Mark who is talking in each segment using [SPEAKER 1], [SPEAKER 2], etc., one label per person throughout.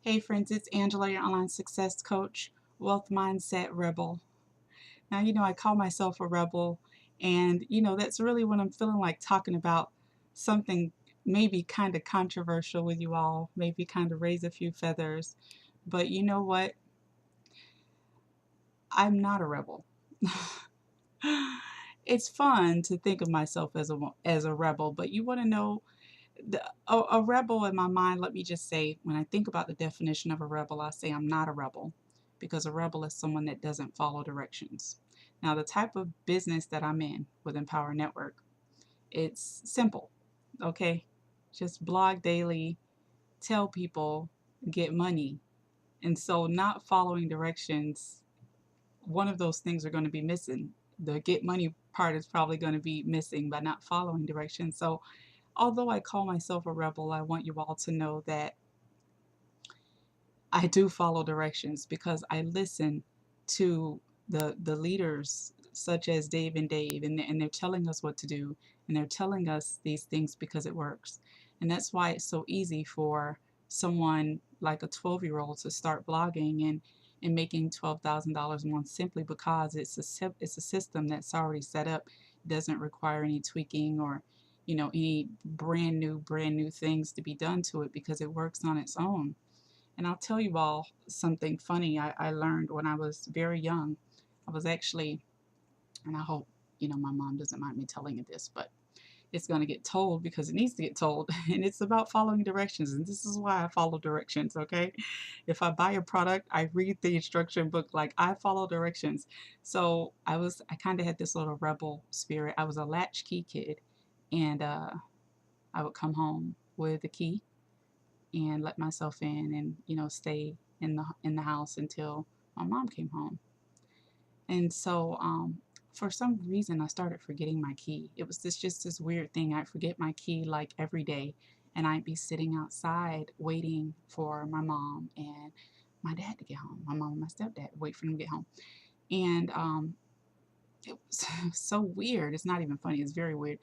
[SPEAKER 1] Hey friends, it's Angela, your online success coach, wealth mindset rebel. Now, I call myself a rebel, and that's really when I'm feeling like talking about something maybe kind of controversial with you all, maybe kind of raise a few feathers. But you know what? I'm not a rebel. It's fun to think of myself as a rebel, but you want to know a rebel in my mind. Let me just say, when I think about the definition of a rebel, I say I'm not a rebel, because a rebel is someone that doesn't follow directions. Now, the type of business that I'm in with Empower Network, it's simple, okay? Just blog daily, tell people, get money. And so, not following directions, one of those things are going to be missing. The get money part is probably going to be missing by not following directions. So, although I call myself a rebel, I want you all to know that I do follow directions because I listen to the leaders such as Dave and Dave, and they're telling us what to do, and they're telling us these things because it works. And that's why it's so easy for someone like a 12-year-old to start blogging and making $12,000 a month, simply because it's a system that's already set up. It doesn't require any tweaking or any brand new things to be done to it, because it works on its own. And I'll tell you all something funny I learned when I was very young. I was actually, and I hope, my mom doesn't mind me telling you this, but it's going to get told because it needs to get told. And it's about following directions. And this is why I follow directions, okay? If I buy a product, I read the instruction book, like I follow directions. So I kind of had this little rebel spirit. I was a latchkey kid, and I would come home with the key and let myself in, and stay in the house until my mom came home. And so for some reason I started forgetting my key. It was just this weird thing. I'd forget my key like every day, and I'd be sitting outside waiting for my mom and my dad to get home. My mom and my stepdad, wait for them to get home. And it was so weird. It's not even funny. It's very weird.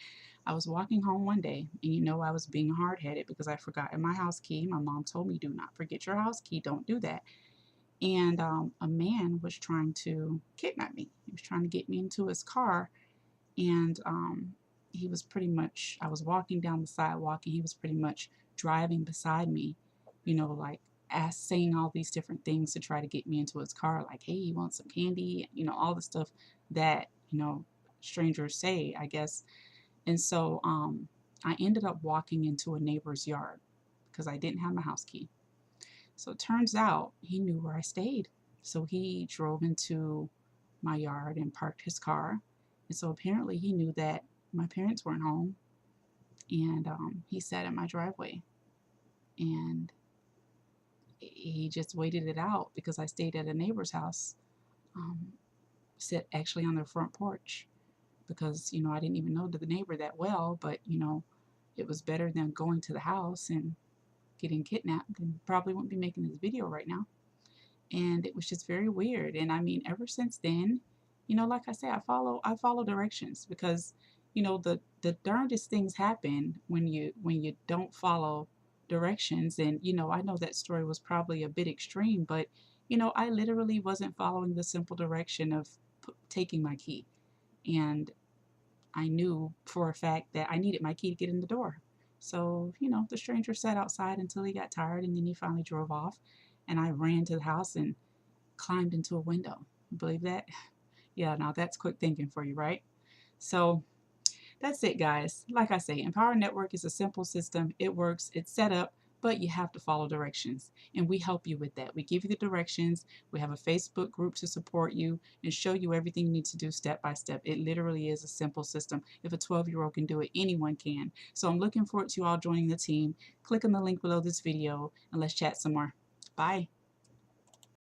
[SPEAKER 1] I was walking home one day, and I was being hard headed because I forgot my house key. My mom told me, do not forget your house key. Don't do that. And a man was trying to kidnap me. He was trying to get me into his car. And he was pretty much, I was walking down the sidewalk, and he was pretty much driving beside me, like saying all these different things to try to get me into his car, like, hey, you want some candy? All the stuff that, strangers say, I guess. And so I ended up walking into a neighbor's yard because I didn't have my house key. So it turns out he knew where I stayed. So he drove into my yard and parked his car. And so apparently he knew that my parents weren't home. And he sat in my driveway. And he just waited it out because I stayed at a neighbor's house, um, sit actually on their front porch, because, I didn't even know the neighbor that well, but, it was better than going to the house and getting kidnapped, and probably wouldn't be making this video right now. And it was just very weird. And I mean, ever since then, like I say, I follow directions, because the darndest things happen when you don't follow directions. And I know that story was probably a bit extreme, but I literally wasn't following the simple direction of taking my key. And I knew for a fact that I needed my key to get in the door. So, the stranger sat outside until he got tired, and then he finally drove off. And I ran to the house and climbed into a window. Believe that? Yeah, now that's quick thinking for you, right? So that's it, guys. Like I say, Empower Network is a simple system. It works, it's set up, but you have to follow directions. And we help you with that. We give you the directions. We have a Facebook group to support you and show you everything you need to do step by step. It literally is a simple system. If a 12-year-old can do it, anyone can. So I'm looking forward to you all joining the team. Click on the link below this video, and let's chat some more. Bye.